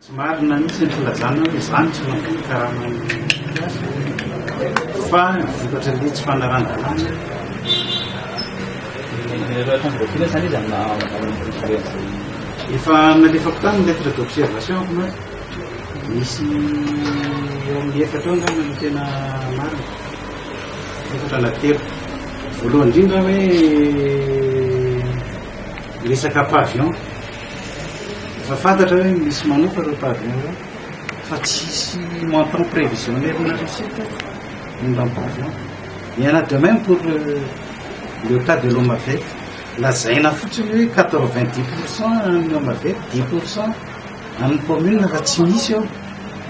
Tsy marina mihitsy ny filazana hoe izany tsy mankony karama fa vokatra le tsy fanaran-dalàna efa nalefako tany lettre d'observation ko ma misy eo amin'ny efatra eo angamba no tena marina efatra na telo voalohany indrindra hoe resaka pavillon efa fantatra hoe misy manofa reo pavillon reo fa tsisy montant prévisionnel na recette momba ny pavillon. Il y en a de même pour le cas de l'Omavec lazaina fotsiny hoe 90% amin'ny Omavec 10% amin'ny commune fa tsy misy eo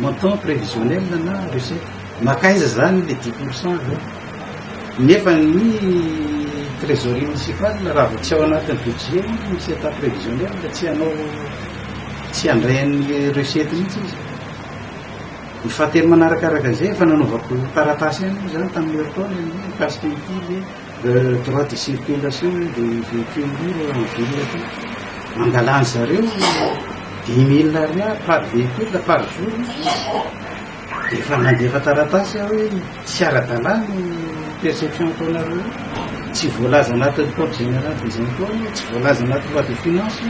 montant prévisionnel na recette. Makaiza zany le 10% reo nefa ny trésorerie municipale raha vao tsy ao anatin'ny budget misy état prévisionnel da tsy hanao tsy handray ny recette mihitsy izy. Ny fahatelo manarakaraka izay efa nanaovako taratasy any zany tamin'ny taona mikasika ity le droit de circulation de véhicule lourd en ville mangalany zareo 10 000 ariary par véhicule par jour dia efa nandefa taratasy aho hoe tsy ara-dalàna perception ataonareo tsy voalaza anatin'ny code général des impôts tsy voalaza anatin'ny loi de finance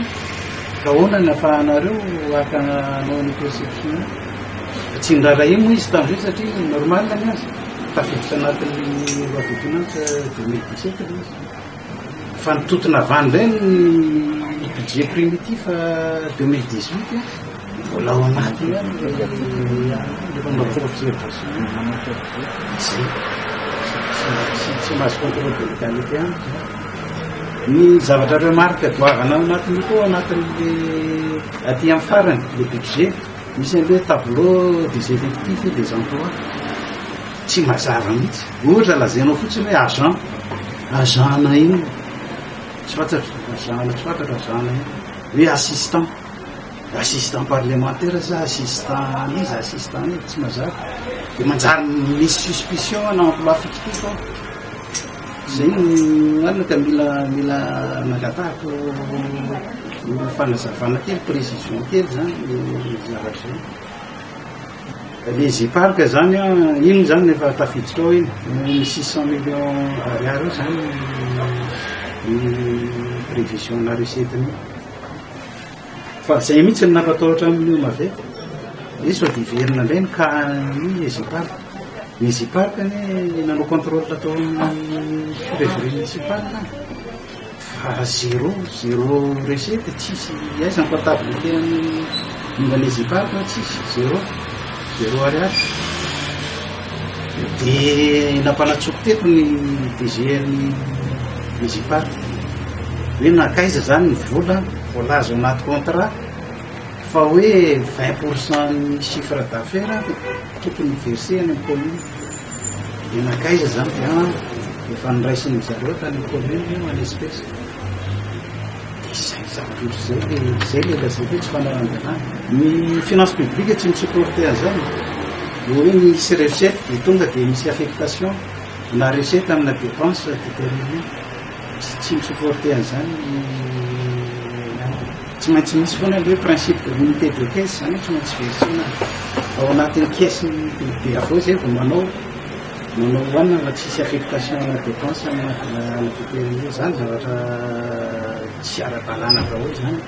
ka ahoana ny ahafahanareo akanao ny perception tsy ndrara iny moa izy tamin'izay satria normal ny azy tafiditra anatin'ny loi de finance 2017 le izy fa nitotona avany indray ny budget primitif 2018 vola ao anaty observation tsy mahazo contrôle de légalité any ny zavatra remarque doavana anatin'ny koa anatin'le aty amin'ny farany le budget misy an'le tableau des effectifs et des emplois tsy mazava mihitsy ohatra lazainao fotsiny hoe agent na ino tsy fantatra agent tsy fantatra agent na ino hoe assistant parlementaire za assistant izy assistant izy tsy mazava dia manjary misy suspicion na emploi fictif ao zay marina ka mila nangatahako fanazavana kely précision kely zany zavatra zay le ziparka zany ino zany efa tafiditra ao iny 600 millions ariary io zany ny prévision na recette ny fa zay mihitsy ny nampatahotra amin'ny Omavec izy fa diverina indray ny ka ny ziparka ny ziparka ny nanao contrôle atao amin'ny trésorerie municipale fa zéro recette tsisy aiza ny comptabilité amin'ny momba ny ziparka tsisy zéro ariary dia nampanatsoko teto ny DGR ny ziparka hoe nakaiza zany ny vola voalazo anaty contrat fa hoe 20% ny chiffre d'affaires tokony versé any commune dia nakaiza zany efa niraisiny zareo tany commune en espèce zay le lazay hoe tsy fanaran-dalàna ny finance publique tsy mitsupporté an'izany hoe misy recette dia tonga dia misy affectation na recette amina dépense déterminé tsy mitsupporté an'izany tsy maintsy misy foana le hoe principe de l'unité de caisse zany tsy maintsy versena ao anatin'ny caisse be avao zay vao manao hoanina fa tsisy affectation na dépense amina déterminé zany zavatra tsy ara-dalàna daholo zany